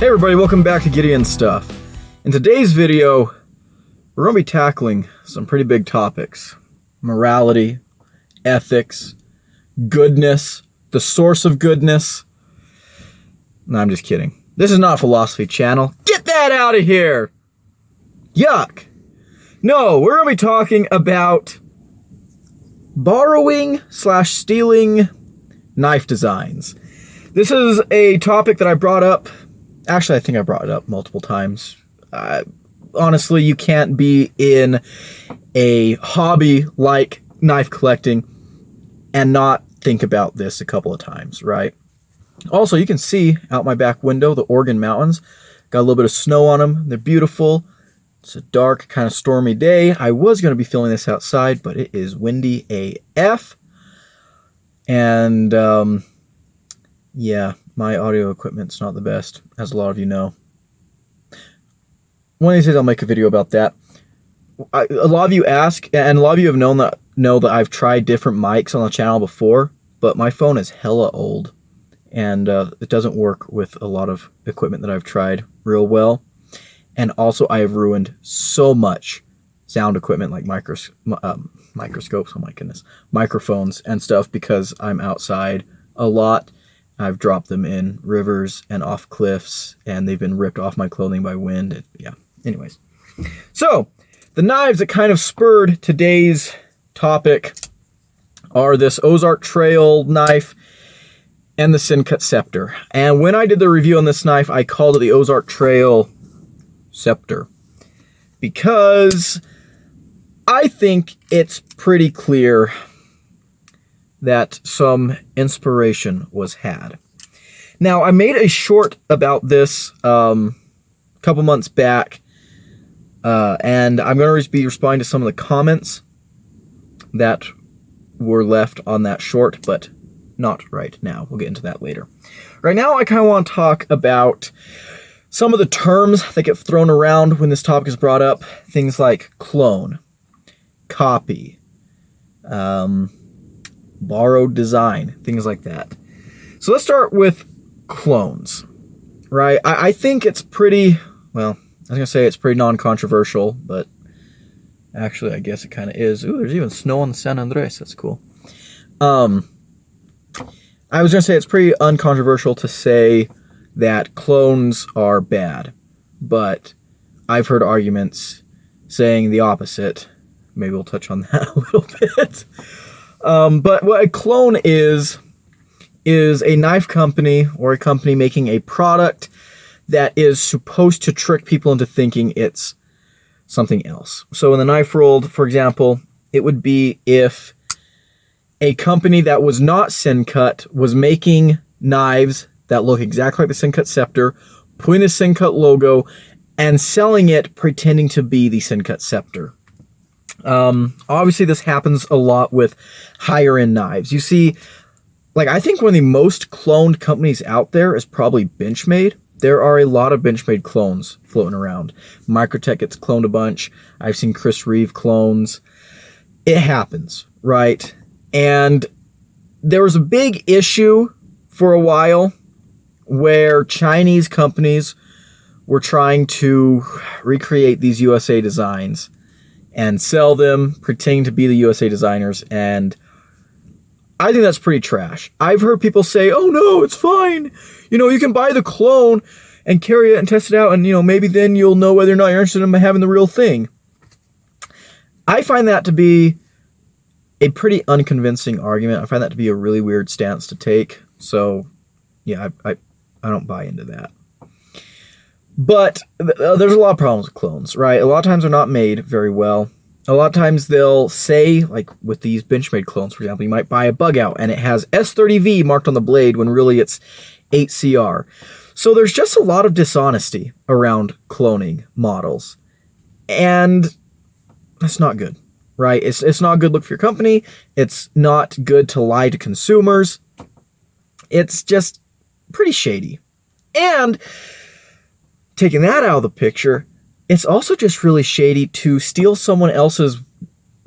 Hey everybody, welcome back to Gideon Stuff. In today's video, we're going to be tackling some pretty big topics. Morality, ethics, goodness, the source of goodness. No, I'm just kidding. This is not a philosophy channel. Get that out of here! Yuck! No, we're going to be talking about borrowing/stealing knife designs. This is a topic that I brought up. Actually, I think I brought it up multiple times. Honestly, you can't be in a hobby like knife collecting and not think about this a couple of times, right? Also, you can see out my back window the Oregon mountains. Got a little bit of snow on them. They're beautiful. It's a dark, kind of stormy day. I was going to be filming this outside, but it is windy AF. And, yeah, my audio equipment's not the best, as a lot of you know. One of these days I'll make a video about that. A lot of you ask, and a lot of you have know that I've tried different mics on the channel before, but my phone is hella old, and it doesn't work with a lot of equipment that I've tried real well. And also I have ruined so much sound equipment like microscopes, oh my goodness, microphones and stuff because I'm outside a lot. I've dropped them in rivers and off cliffs, and they've been ripped off my clothing by wind. Yeah, anyways. So, the knives that kind of spurred today's topic are this Ozar Trail knife and the Sin-Cut Scepter. And when I did the review on this knife, I called it the Ozar Trail Scepter because I think it's pretty clear that some inspiration was had. Now, I made a short about this a couple months back, and I'm going to be responding to some of the comments that were left on that short, but not right now. We'll get into that later. Right now, I kind of want to talk about some of the terms that get thrown around when this topic is brought up. Things like clone, copy, borrowed design, things like that. So let's start with clones, right? I think it's pretty, well, I was going to say it's pretty non-controversial, but actually I guess it kind of is. Ooh, there's even snow on San Andres. That's cool. I was going to say it's pretty uncontroversial to say that clones are bad, but I've heard arguments saying the opposite. Maybe we'll touch on that a little bit. But what a clone is a knife company or a company making a product that is supposed to trick people into thinking it's something else. So in the knife world, for example, it would be if a company that was not Sin-Cut was making knives that look exactly like the Sin-Cut Scepter, putting the Sin-Cut logo, and selling it pretending to be the Sin-Cut Scepter. Obviously this happens a lot with higher end knives. You see, like, I think one of the most cloned companies out there is probably Benchmade. There are a lot of Benchmade clones floating around. Microtech gets cloned a bunch. I've seen Chris Reeve clones. It happens, right? And there was a big issue for a while where Chinese companies were trying to recreate these USA designs and sell them, pretending to be the USA designers, and I think that's pretty trash. I've heard people say, oh no, it's fine. You know, you can buy the clone and carry it and test it out, and, you know, maybe then you'll know whether or not you're interested in having the real thing. I find that to be a pretty unconvincing argument. I find that to be a really weird stance to take, so, yeah, I don't buy into that. But there's a lot of problems with clones, right? A lot of times they're not made very well. A lot of times they'll say, like with these Benchmade clones, for example, you might buy a bug out and it has S30V marked on the blade when really it's 8CR. So there's just a lot of dishonesty around cloning models. And that's not good, right? It's not a good look for your company. It's not good to lie to consumers. It's just pretty shady. And taking that out of the picture, it's also just really shady to steal someone else's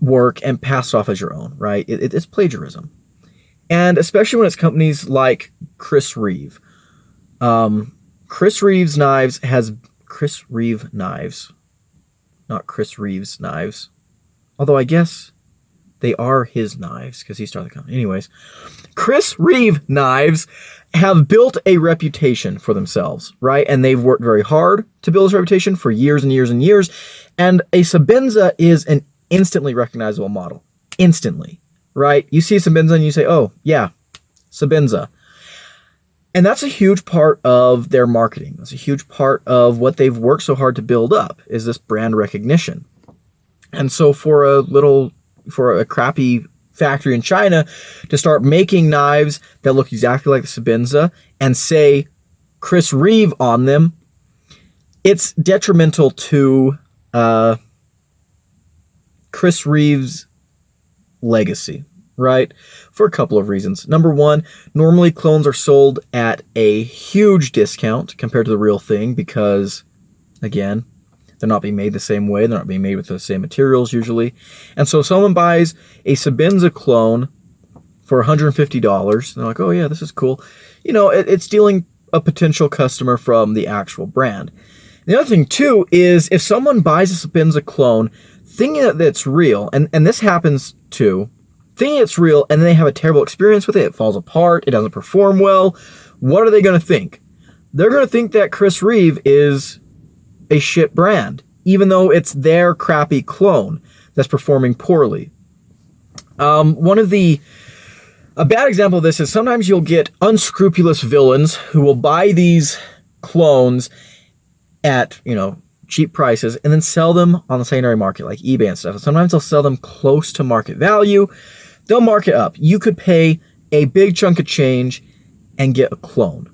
work and pass it off as your own, right? It's plagiarism. And especially when it's companies like Chris Reeve. Chris Reeves knives has Chris Reeve knives, not Chris Reeves knives. Although I guess they are his knives because he started the company. Anyways, Chris Reeve knives have built a reputation for themselves, right? And they've worked very hard to build this reputation for years and years and years. And a Sebenza is an instantly recognizable model. Instantly, right? You see Sebenza and you say, oh, yeah, Sebenza. And that's a huge part of their marketing. That's a huge part of what they've worked so hard to build up, is this brand recognition. And so for a crappy factory in China to start making knives that look exactly like the Sebenza and say Chris Reeve on them, it's detrimental to Chris Reeve's legacy, right? For a couple of reasons. Number one, normally clones are sold at a huge discount compared to the real thing because, again, they're not being made the same way. They're not being made with the same materials usually. And so if someone buys a Sebenza clone for $150, they're like, oh yeah, this is cool. You know, it's stealing a potential customer from the actual brand. The other thing too is if someone buys a Sebenza clone thinking that it's real, and this happens too, thinking it's real and then they have a terrible experience with it, it falls apart, it doesn't perform well, what are they going to think? They're going to think that Chris Reeve is a shit brand, even though it's their crappy clone that's performing poorly. A bad example of this is sometimes you'll get unscrupulous villains who will buy these clones at, cheap prices and then sell them on the secondary market like eBay and stuff. And sometimes they'll sell them close to market value. They'll mark it up. You could pay a big chunk of change and get a clone.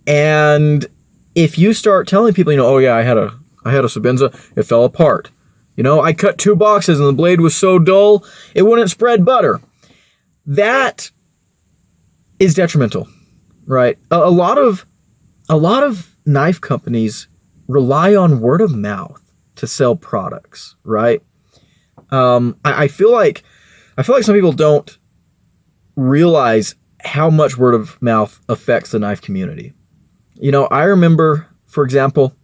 And if you start telling people, oh yeah, I had a Sebenza, it fell apart. I cut 2 boxes and the blade was so dull, it wouldn't spread butter. That is detrimental, right? A lot of knife companies rely on word of mouth to sell products, right? I feel like some people don't realize how much word of mouth affects the knife community. I remember, for example,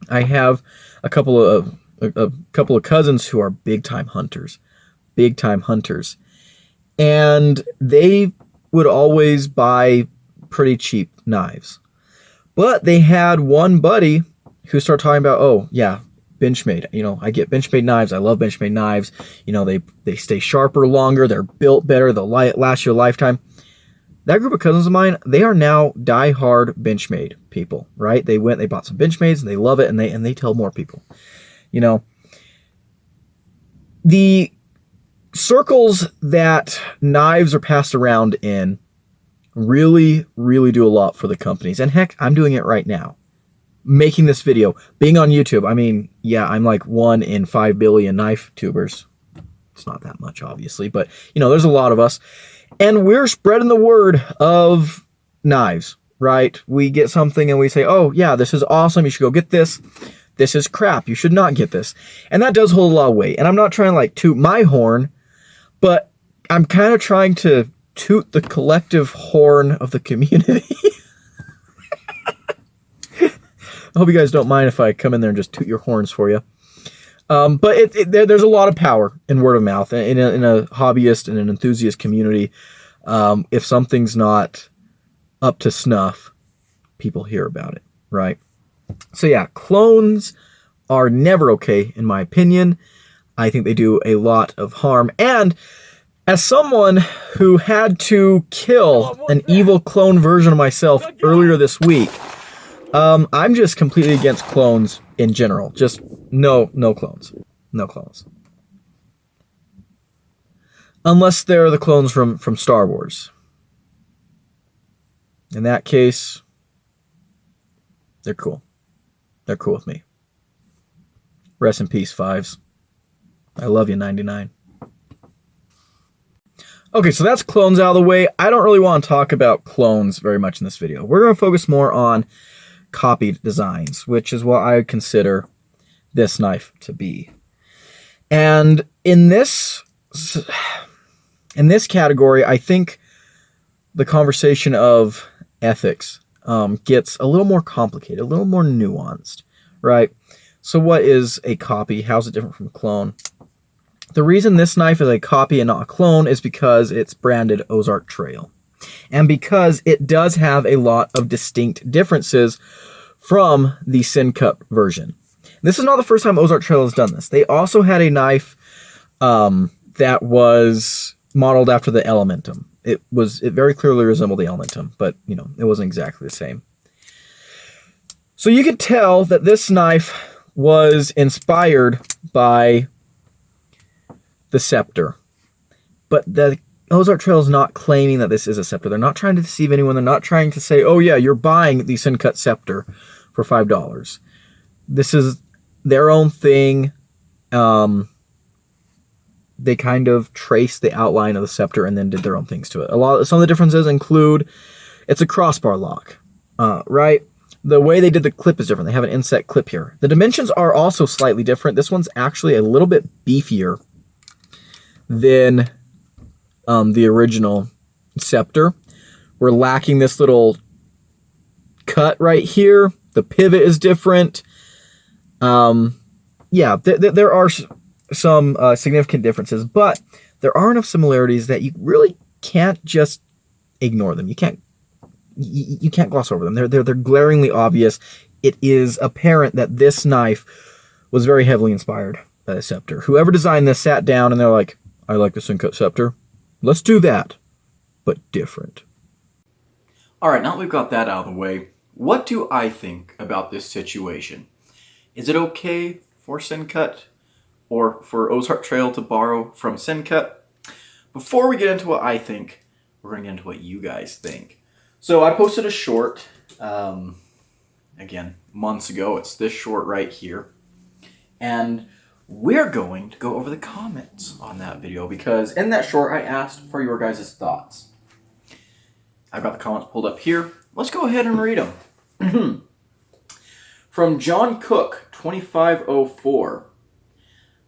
I have a couple of cousins who are big time hunters, and they would always buy pretty cheap knives. But they had one buddy who started talking about, oh yeah, Benchmade. I get Benchmade knives. I love Benchmade knives. They stay sharper longer. They're built better. They'll last you a lifetime. That group of cousins of mine, they are now die-hard Benchmade people, right? They bought some Benchmades and they love it, and they tell more people. The circles that knives are passed around in really, really do a lot for the companies. And heck, I'm doing it right now. Making this video, being on YouTube. I mean, yeah, I'm like 1 in 5 billion knife tubers. It's not that much, obviously, but there's a lot of us. And we're spreading the word of knives, right? We get something and we say, oh yeah, this is awesome. You should go get this. This is crap. You should not get this. And that does hold a lot of weight. And I'm not trying to toot my horn, but I'm kind of trying to toot the collective horn of the community. I hope you guys don't mind if I come in there and just toot your horns for you. But there's a lot of power in word of mouth in a hobbyist and an enthusiast community. If something's not up to snuff, people hear about it, right? So yeah, clones are never okay, in my opinion. I think they do a lot of harm. And as someone who had to kill an evil clone version of myself earlier this week, I'm just completely against clones in general. Just no clones. No clones. Unless they're the clones from Star Wars. In that case, they're cool. They're cool with me. Rest in peace, Fives. I love you, 99. Okay, so that's clones out of the way. I don't really want to talk about clones very much in this video. We're going to focus more on copied designs, which is what I would consider this knife to be. And in this category, I think the conversation of ethics gets a little more complicated, a little more nuanced, right? So what is a copy? How's it different from a clone? The reason this knife is a copy and not a clone is because it's branded Ozar Trail. And because it does have a lot of distinct differences from the Sin Cut version. This is not the first time Ozar Trail has done this. They also had a knife that was modeled after the Elementum. It very clearly resembled the Elementum, but it wasn't exactly the same. So you could tell that this knife was inspired by the scepter, but the Ozar Trail is not claiming that this is a scepter. They're not trying to deceive anyone. They're not trying to say, oh yeah, you're buying the Sin Cut scepter for $5. This is their own thing. They kind of traced the outline of the scepter and then did their own things to it. Some of the differences include it's a crossbar lock, right? The way they did the clip is different. They have an inset clip here. The dimensions are also slightly different. This one's actually a little bit beefier than the original scepter. We're lacking this little cut right here. The pivot is different. Yeah, there are some significant differences, but there are enough similarities that you really can't just ignore them. You can't gloss over them. They're glaringly obvious. It is apparent that this knife was very heavily inspired by the scepter. Whoever designed this sat down and they're like, I like the Sin Cut scepter. Let's do that, but different. All right, now that we've got that out of the way, what do I think about this situation? Is it okay for Sin Cut or for Ozar Trail to borrow from Sin Cut? Before we get into what I think, we're going to get into what you guys think. So I posted a short, again, months ago. It's this short right here. And we're going to go over the comments on that video because in that short I asked for your guys' thoughts. I've got the comments pulled up here. Let's go ahead and read them. From John Cook, 2504.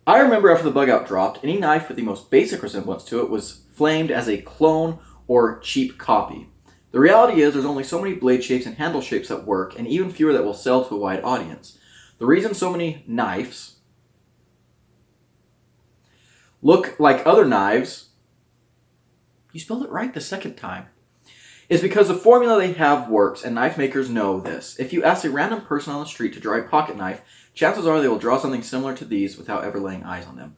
I remember after the bug out dropped, any knife with the most basic resemblance to it was flamed as a clone or cheap copy. The reality is there's only so many blade shapes and handle shapes that work, and even fewer that will sell to a wide audience. The reason so many knives look like other knives, you spelled it right the second time, is because the formula they have works, and knife makers know this. If you ask a random person on the street to draw a pocket knife, chances are they will draw something similar to these without ever laying eyes on them.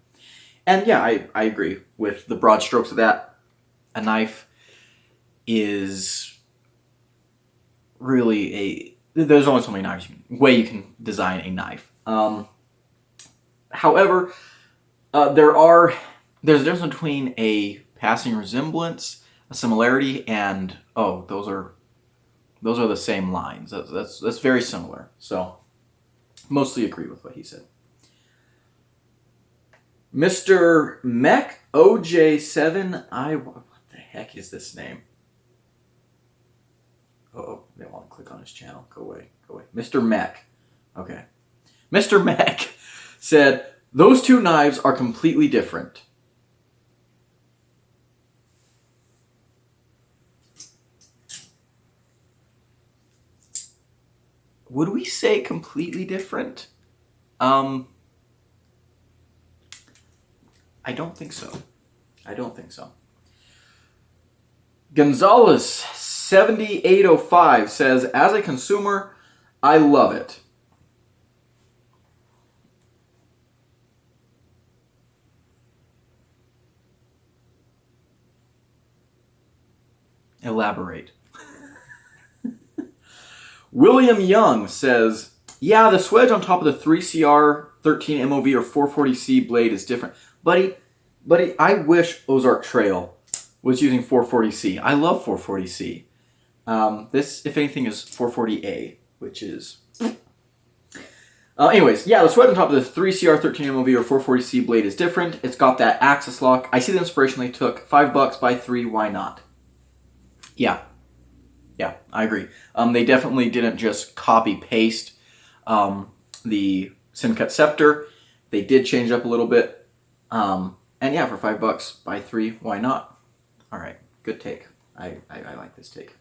And yeah, I agree with the broad strokes of that. A knife is really there's only so many ways you can design a knife. However, there's a difference between a passing resemblance, a similarity, and those are the same lines. That's very similar. So mostly agree with what he said. Mr. Mech OJ7 what the heck is this name? Oh, they want to click on his channel. Go away. Mr. Mech. Okay. Mr. Mech said, those two knives are completely different. Would we say completely different? I don't think so. Gonzalez 7805 says, as a consumer, I love it. Elaborate. William Young says, yeah, the swedge on top of the 3CR 13 MOV or 440C blade is different. Buddy, I wish Ozar Trail was using 440C. I love 440C. This, if anything, is 440A, which is... anyways, yeah, the swedge on top of the 3CR 13 MOV or 440C blade is different. It's got that axis lock. I see the inspiration they took. $5 by 3, why not? Yeah, I agree. They definitely didn't just copy-paste the Sin Cut scepter. They did change it up a little bit. And yeah, for $5 by 3, why not? All right, good take. I like this take.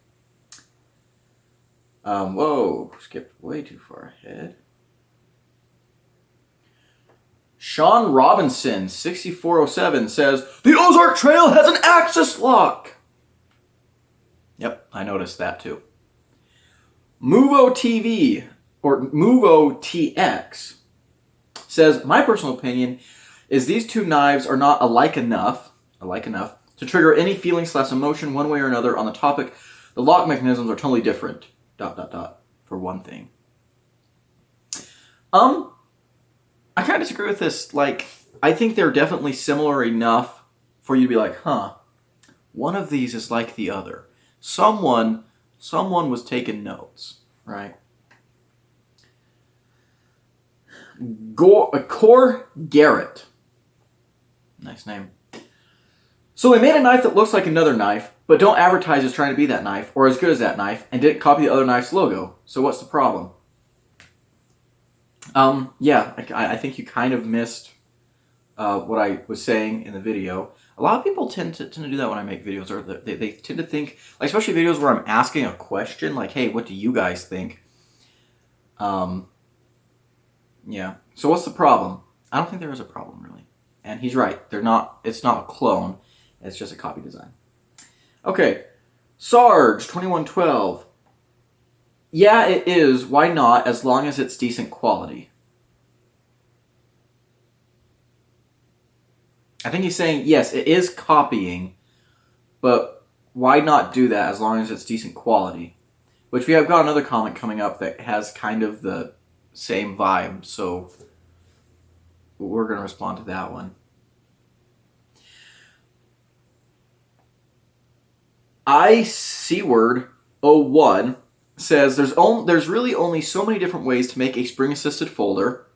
Whoa, skipped way too far ahead. Sean Robinson, 6407, says, the Ozark Trail has an axis lock. Yep, I noticed that too. Muvo TV, or Muvo TX, says, my personal opinion is these two knives are not alike enough to trigger any feeling/emotion one way or another on the topic. The lock mechanisms are totally different. ... For one thing. I kind of disagree with this. Like, I think they're definitely similar enough for you to be like, huh, one of these is like the other. Someone was taking notes, right? Core Garrett. Nice name. So they made a knife that looks like another knife, but don't advertise as trying to be that knife or as good as that knife, and didn't copy the other knife's logo. So what's the problem? Yeah, I think you kind of missed what I was saying in the video. A lot of people tend to do that when I make videos, or they tend to think, like, especially videos where I'm asking a question, like, hey, what do you guys think? Yeah. So what's the problem? I don't think there is a problem, really. And he's right. It's not a clone. It's just a copy design. Okay. Sarge, 2112. Yeah, it is. Why not, as long as it's decent quality? I think he's saying, yes, it is copying, but why not do that as long as it's decent quality? Which we have got another comment coming up that has kind of the same vibe, so we're going to respond to that one. ICword01 says there's really only so many different ways to make a spring-assisted folder.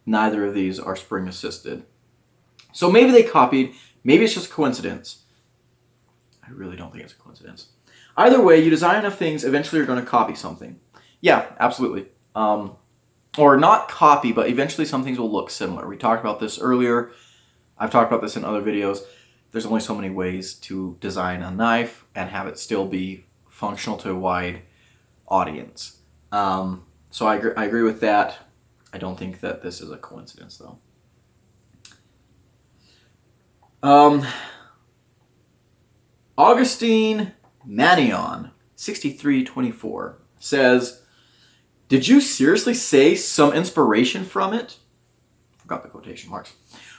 Neither of these are spring-assisted. So maybe they copied, maybe it's just coincidence. I really don't think it's a coincidence. Either way, you design enough things, eventually you're going to copy something. Yeah, absolutely. Or not copy, but eventually some things will look similar. We talked about this earlier. I've talked about this in other videos. There's only so many ways to design a knife and have it still be functional to a wide audience. So I agree with that. I don't think that this is a coincidence, though. Augustine Manion, 6324, says, did you seriously say some inspiration from it? Forgot the quotation marks.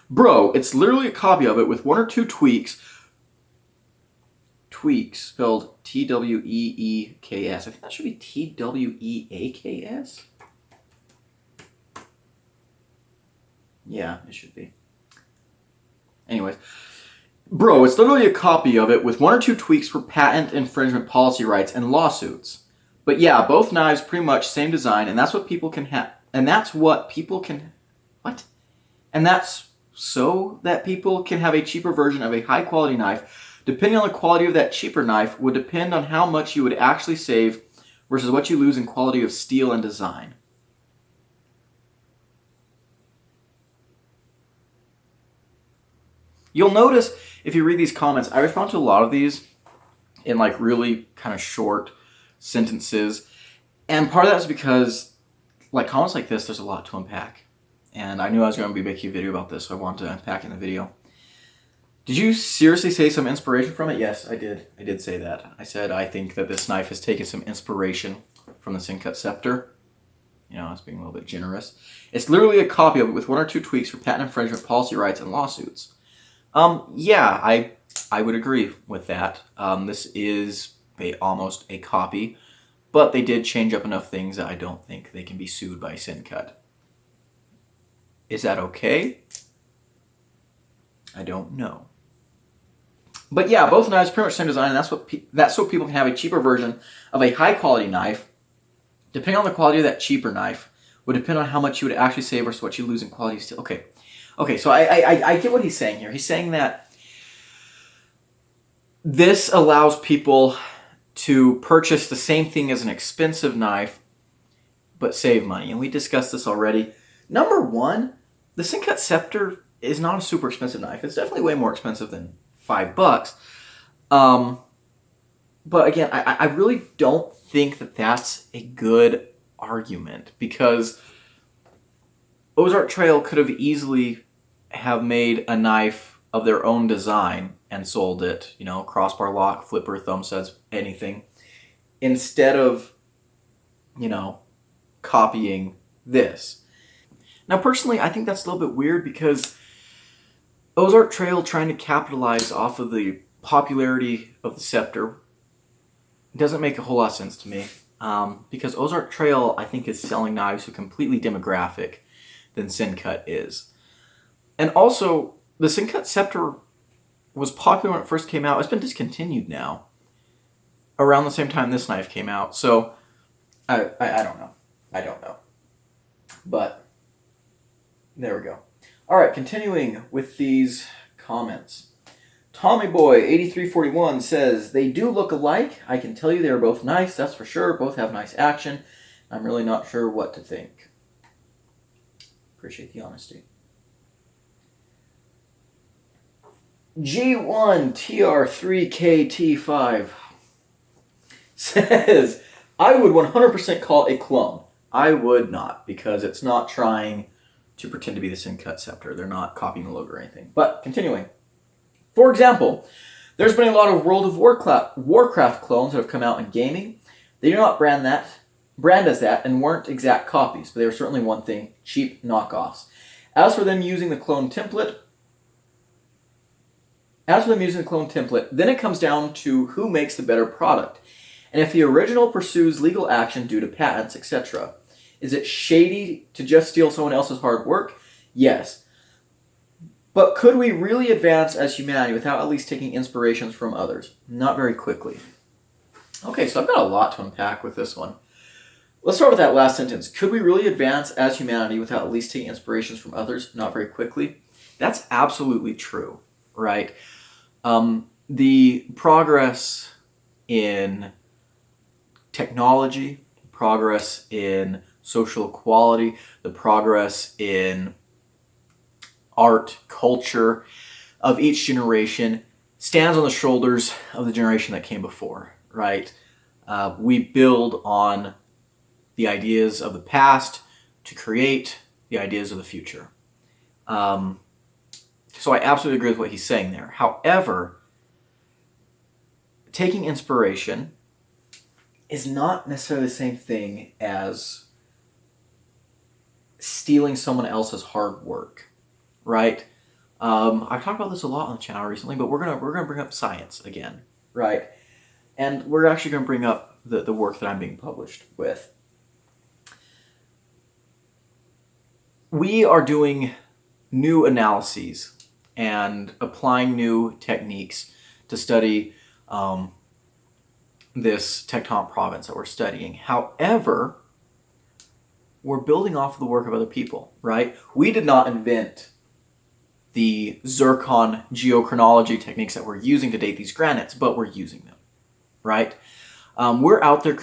Bro, it's literally a copy of it with one or two tweaks. Tweaks, spelled T-W-E-E-K-S. I think that should be T-W-E-A-K-S. Yeah, it should be. Anyways. Bro, it's literally a copy of it with one or two tweaks for patent infringement policy rights and lawsuits. But yeah, both knives pretty much same design, and that's what people can have. And that's what people can... What? And that's so that people can have a cheaper version of a high-quality knife. Depending on the quality of that cheaper knife would depend on how much you would actually save versus what you lose in quality of steel and design. You'll notice, if you read these comments, I respond to a lot of these in like really kind of short sentences. And part of that is because like comments like this, there's a lot to unpack. And I knew I was going to be making a video about this, so I wanted to unpack in the video. Did you seriously say some inspiration from it? Yes, I did. I did say that. I said I think that this knife has taken some inspiration from the Sin-Cut Scepter. You know, I was being a little bit generous. It's literally a copy of it with one or two tweaks for patent infringement, policy rights, and lawsuits. Yeah, I would agree with that. This is almost a copy, but they did change up enough things that I don't think they can be sued by Sin-Cut. Is that okay? I don't know. But yeah, both knives pretty much same design, and that's so people can have a cheaper version of a high-quality knife. Depending on the quality of that cheaper knife, would depend on how much you would actually save versus what you lose in quality of steel. Okay, so I get what he's saying here. He's saying that this allows people to purchase the same thing as an expensive knife, but save money. And we discussed this already. Number one, the Sin-Cut Scepter is not a super expensive knife. It's definitely way more expensive than $5. But again, I really don't think that that's a good argument, because Ozar Trail could have easily have made a knife of their own design and sold it, crossbar lock, flipper, thumb studs, anything, instead of, copying this. Now, personally, I think that's a little bit weird, because Ozar Trail trying to capitalize off of the popularity of the scepter doesn't make a whole lot of sense to me, because Ozar Trail, I think, is selling knives to a completely demographic than Syncut is. And also, the Syncut scepter was popular when it first came out. It's been discontinued now, around the same time this knife came out. So, I don't know. I don't know. But, there we go. Alright, continuing with these comments. Tommy Boy 8341 says, they do look alike. I can tell you they are both nice, that's for sure. Both have nice action. I'm really not sure what to think. Appreciate the honesty. G1TR3KT5 says, I would 100% call a clone. I would not, because it's not trying to pretend to be the Syncut scepter. They're not copying the logo or anything. But, continuing. For example, there's been a lot of World of Warcraft clones that have come out in gaming. They do not brand as that and weren't exact copies, but they were certainly one thing, cheap knockoffs. As for them using the clone template, then it comes down to who makes the better product. And if the original pursues legal action due to patents, etc. Is it shady to just steal someone else's hard work? Yes. But could we really advance as humanity without at least taking inspirations from others? Not very quickly. Okay, so I've got a lot to unpack with this one. Let's start with that last sentence. Could we really advance as humanity without at least taking inspirations from others? Not very quickly. That's absolutely true, right? The progress in technology, progress in social equality, the progress in art, culture of each generation stands on the shoulders of the generation that came before, right? We build on the ideas of the past to create the ideas of the future. So I absolutely agree with what he's saying there. However, taking inspiration is not necessarily the same thing as stealing someone else's hard work, right? I've talked about this a lot on the channel recently, but we're gonna bring up science again, right? And we're actually gonna bring up the work that I'm being published with. We are doing new analyses and applying new techniques to study this tectonic province that we're studying. However, we're building off of the work of other people, right? We did not invent the zircon geochronology techniques that we're using to date these granites, but we're using them, right? We're out there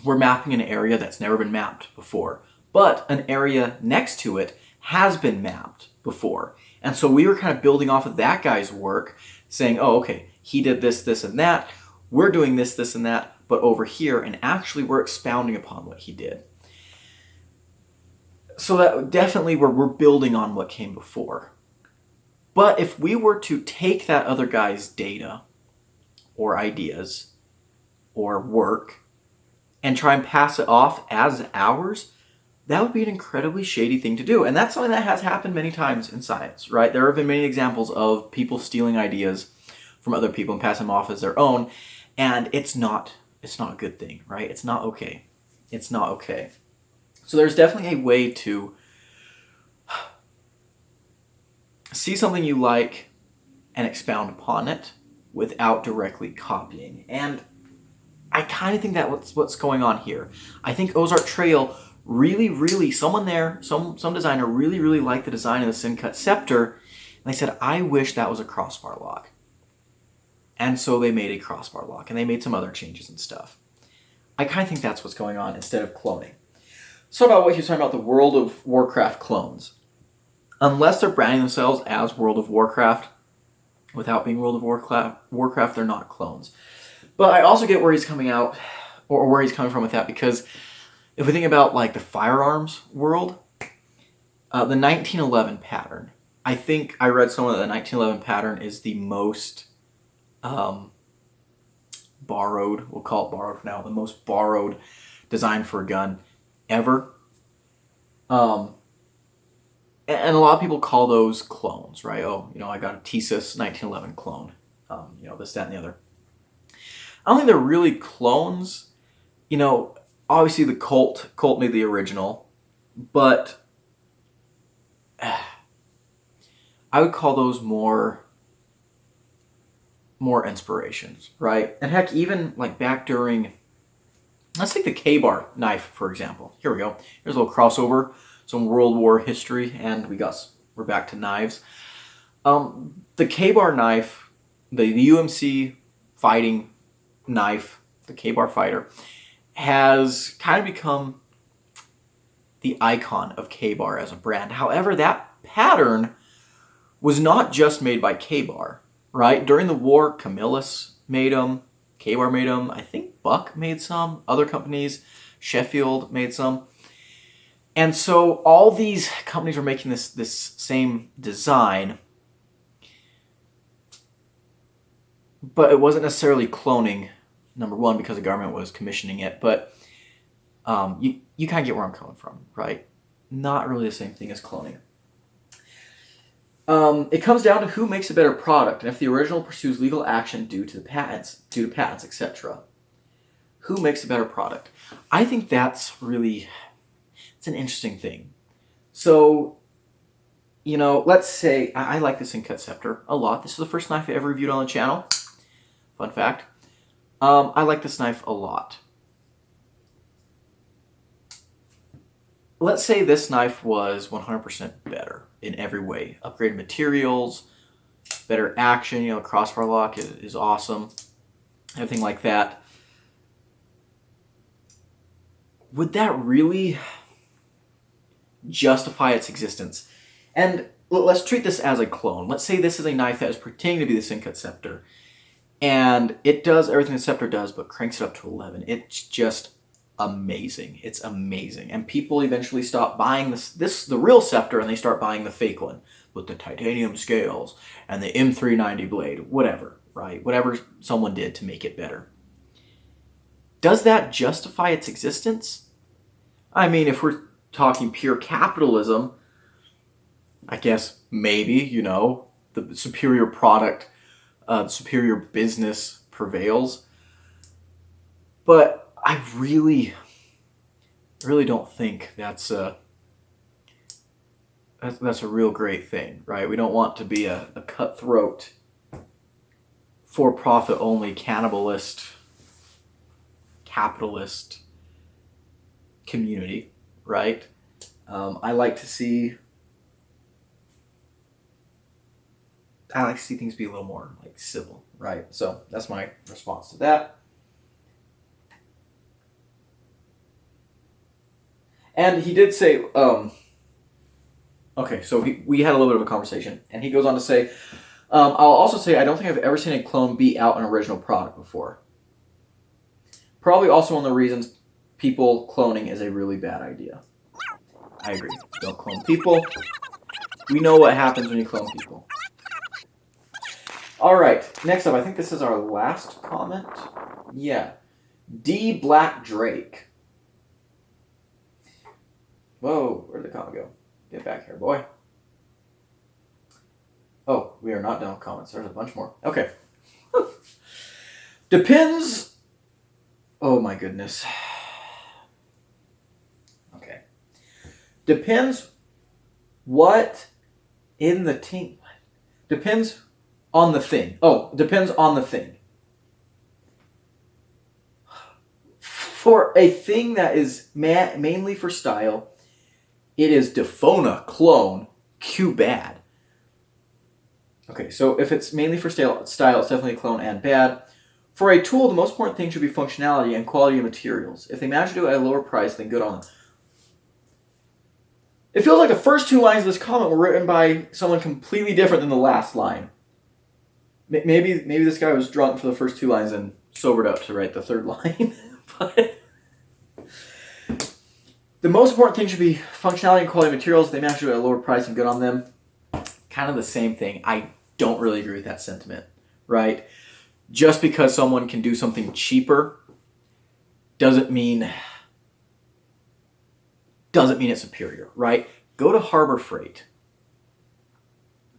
we're mapping an area that's never been mapped before, but an area next to it has been mapped before. And so we were kind of building off of that guy's work, saying, oh, okay, he did this, this, and that. We're doing this, this, and that, but over here, and actually we're expounding upon what he did. So that definitely we're building on what came before. But if we were to take that other guy's data or ideas or work and try and pass it off as ours, that would be an incredibly shady thing to do. And that's something that has happened many times in science, right? There have been many examples of people stealing ideas from other people and passing them off as their own, and it's not a good thing, right? It's not okay. It's not okay. So there's definitely a way to see something you like and expound upon it without directly copying. And I kind of think that's what's going on here. I think Ozar Trail really, some designer really liked the design of the Syncut scepter, and they said, I wish that was a crossbar lock. And so they made a crossbar lock, and they made some other changes and stuff. I kind of think that's what's going on instead of cloning. So about what he was talking about, the World of Warcraft clones. Unless they're branding themselves as World of Warcraft, without being World of Warcraft, they're not clones. But I also get where he's coming out, or where he's coming from with that, because if we think about like the firearms world, the 1911 pattern, I think I read somewhere that the 1911 pattern is the most borrowed, we'll call it borrowed for now, the most borrowed design for a gun ever. And a lot of people call those clones, right? Oh, I got a TSIS 1911 clone. This, that, and the other. I don't think they're really clones. Obviously the Colt made the original, but I would call those more inspirations, right? And heck, even like back during, let's take the K-bar knife, for example. Here we go. Here's a little crossover, some World War history, and we're back to knives. The K-bar knife, the UMC fighting knife, the K-bar fighter, has kind of become the icon of K-bar as a brand. However, that pattern was not just made by K-bar, right? During the war, Camillus made them, K-bar made them, I think Buck made some, other companies, Sheffield made some. And so all these companies were making this same design, but it wasn't necessarily cloning, number one, because the government was commissioning it, but you kind of get where I'm coming from, right? Not really the same thing as cloning. It comes down to who makes a better product, and if the original pursues legal action due to patents, etc. Who makes a better product? I think it's an interesting thing. So, let's say, I like this Incut Scepter a lot. This is the first knife I ever reviewed on the channel. Fun fact. I like this knife a lot. Let's say this knife was 100% better in every way. Upgraded materials, better action, crossbar lock is awesome. Everything like that. Would that really justify its existence? And let's treat this as a clone. Let's say this is a knife that is pretending to be the Incut Scepter, and it does everything the Scepter does, but cranks it up to 11. It's just amazing. It's amazing. And people eventually stop buying the real Scepter, and they start buying the fake one with the titanium scales and the M390 blade, whatever, right? Whatever someone did to make it better. Does that justify its existence? I mean, if we're talking pure capitalism, I guess maybe, the superior product, superior business prevails. But I really don't think that's a real great thing, right? We don't want to be a cutthroat, for-profit only, capitalist community, right? I like to see things be a little more like civil, right? So that's my response to that. And he did say, okay, so we had a little bit of a conversation, and he goes on to say, I'll also say I don't think I've ever seen a clone beat out an original product before. Probably also one of the reasons people cloning is a really bad idea. I agree. Don't clone people. We know what happens when you clone people. All right, next up, I think this is our last comment. Yeah. D. Black Drake. Whoa, where did the comment go? Get back here, boy. Oh, we are not done with comments. There's a bunch more. Okay. Depends. Oh my goodness. Okay. Depends what in the team. Depends on the thing. Oh, depends on the thing. For a thing that is mainly for style, it is Defona clone Q bad. Okay, so if it's mainly for style, it's definitely a clone and bad. For a tool, the most important thing should be functionality and quality of materials. If they manage to do it at a lower price, then good on them. It feels like the first two lines of this comment were written by someone completely different than the last line. Maybe this guy was drunk for the first two lines and sobered up to write the third line. But the most important thing should be functionality and quality of materials. They manage to at a lower price and good on them. Kind of the same thing. I don't really agree with that sentiment, right? Just because someone can do something cheaper doesn't mean it's superior, right? Go to Harbor Freight.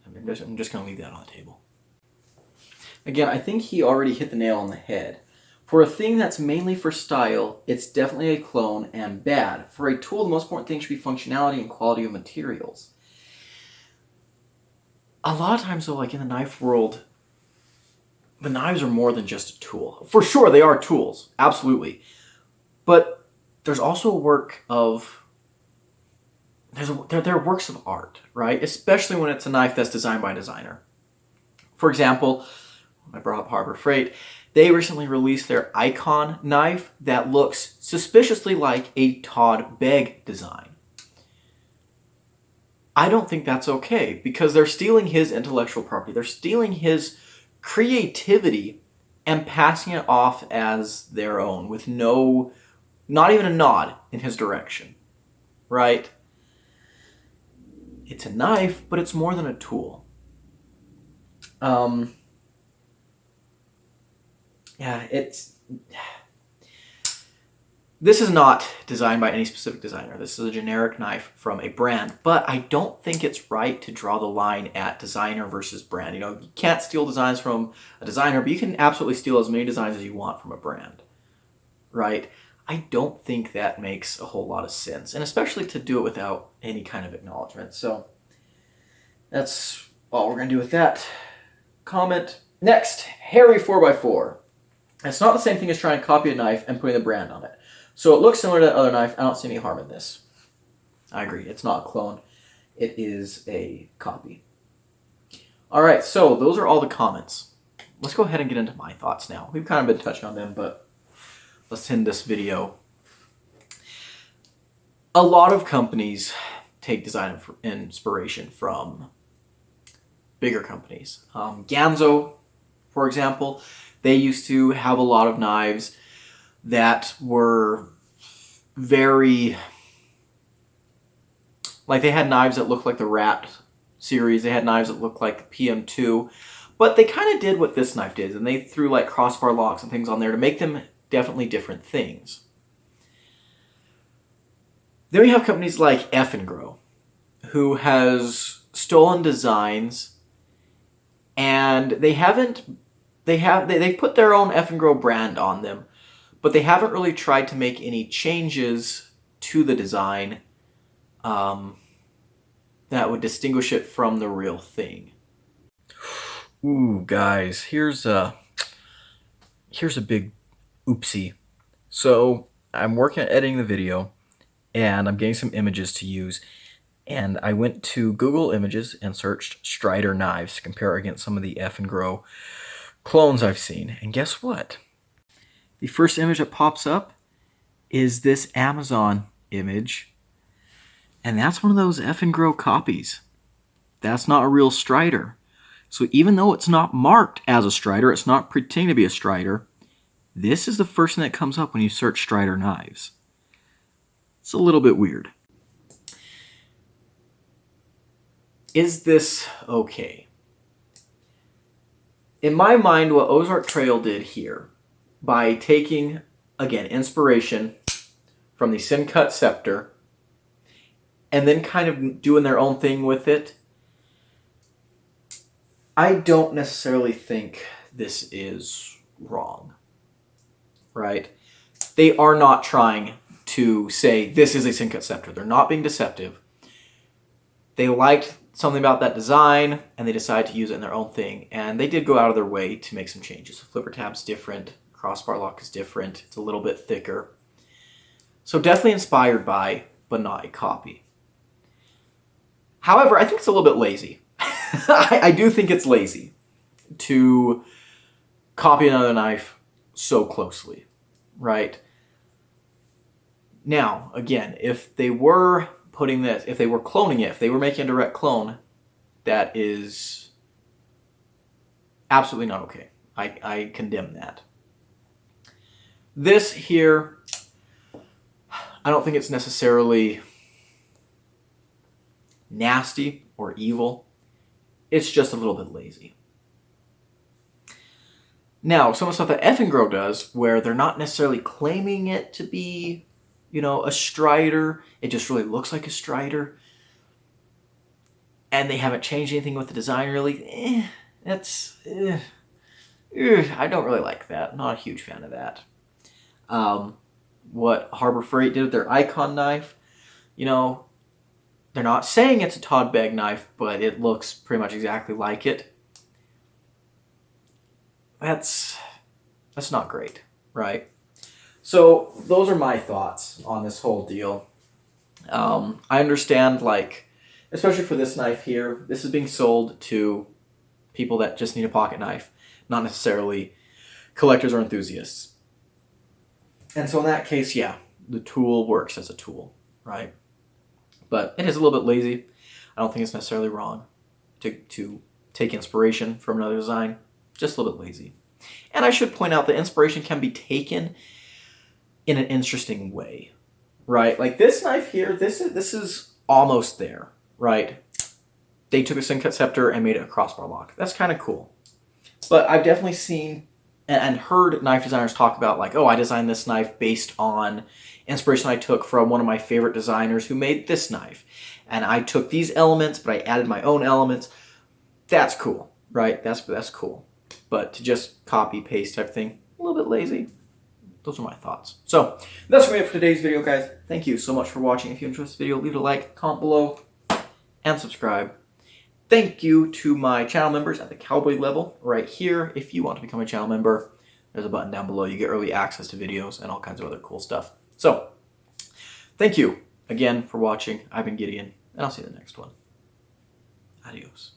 I'm just going to leave that on the table. Again, I think he already hit the nail on the head. For a thing that's mainly for style, it's definitely a clone and bad. For a tool, the most important thing should be functionality and quality of materials. A lot of times, though, like in the knife world, the knives are more than just a tool. For sure, they are tools, absolutely. But there's also a work of... They're works of art, right? Especially when it's a knife that's designed by a designer. For example, I brought up Harbor Freight. They recently released their Icon knife that looks suspiciously like a Todd Begg design. I don't think that's okay because they're stealing his intellectual property. They're stealing his creativity and passing it off as their own with not even a nod in his direction, right? It's a knife, but it's more than a tool. This is not designed by any specific designer. This is a generic knife from a brand, but I don't think it's right to draw the line at designer versus brand. You know, you can't steal designs from a designer, but you can absolutely steal as many designs as you want from a brand, right? I don't think that makes a whole lot of sense, and especially to do it without any kind of acknowledgement. So that's all we're going to do with that comment. Next, Harry 4x4. It's not the same thing as trying to copy a knife and putting the brand on it. So it looks similar to that other knife. I don't see any harm in this. I agree. It's not a clone. It is a copy. All right, so those are all the comments. Let's go ahead and get into my thoughts now. We've kind of been touching on them, but let's end this video. A lot of companies take design inspiration from bigger companies. Ganzo, for example, they used to have a lot of knives that were very... Like, they had knives that looked like the Rat series. They had knives that looked like the PM2. But they kind of did what this knife did, and they threw, like, crossbar locks and things on there to make them definitely different things. Then we have companies like F&Grow, who has stolen designs, and they've put their own F&Grow brand on them, but they haven't really tried to make any changes to the design that would distinguish it from the real thing. Ooh, guys, here's a big oopsie. So I'm working on editing the video, and I'm getting some images to use, and I went to Google Images and searched Strider knives to compare against some of the F&Grow clones I've seen. And guess what? The first image that pops up is this Amazon image, and that's one of those F&Grow copies. That's not a real Strider. So even though it's not marked as a Strider, it's not pretending to be a Strider, this is the first thing that comes up when you search Strider knives. It's a little bit weird. Is this okay? In my mind, what Ozar Trail did here, by taking, again, inspiration from the Sin-Cut Scepter, and then kind of doing their own thing with it, I don't necessarily think this is wrong, right? They are not trying to say this is a Sin-Cut Scepter. They're not being deceptive. They liked something about that design, and they decided to use it in their own thing, and they did go out of their way to make some changes. The flipper tab's different, crossbar lock is different, it's a little bit thicker. So definitely inspired by, but not a copy. However, I think it's a little bit lazy. I do think it's lazy to copy another knife so closely, right? Now, again, if they were putting this, if they were cloning it, if they were making a direct clone, that is absolutely not okay. I condemn that. This here, I don't think it's necessarily nasty or evil. It's just a little bit lazy. Now, some of the stuff that Effengrow does, where they're not necessarily claiming it to be, you know, a Strider, it just really looks like a Strider, and they haven't changed anything with the design really, I don't really like that. I'm not a huge fan of that. What Harbor Freight did with their Icon knife, you know, they're not saying it's a Todd Bag knife, but it looks pretty much exactly like it. That's not great, right? So those are my thoughts on this whole deal. I understand, like, especially for this knife here, this is being sold to people that just need a pocket knife, not necessarily collectors or enthusiasts. And so in that case, yeah, the tool works as a tool, right? But it is a little bit lazy. I don't think it's necessarily wrong to take inspiration from another design. Just a little bit lazy. And I should point out that inspiration can be taken in an interesting way, right? Like this knife here, this is almost there, right? They took a Sin-Cut Scepter and made it a crossbar lock. That's kind of cool. But I've definitely seen and heard knife designers talk about, like, oh, I designed this knife based on inspiration I took from one of my favorite designers who made this knife. And I took these elements, but I added my own elements. That's cool, right? That's cool. But to just copy, paste type thing, a little bit lazy. Those are my thoughts. So that's going to be it for today's video, guys. Thank you so much for watching. If you enjoyed this video, leave it a like, comment below, and subscribe. Thank you to my channel members at the Cowboy level right here. If you want to become a channel member, there's a button down below. You get early access to videos and all kinds of other cool stuff. So, thank you again for watching. I've been Gideon, and I'll see you in the next one. Adios.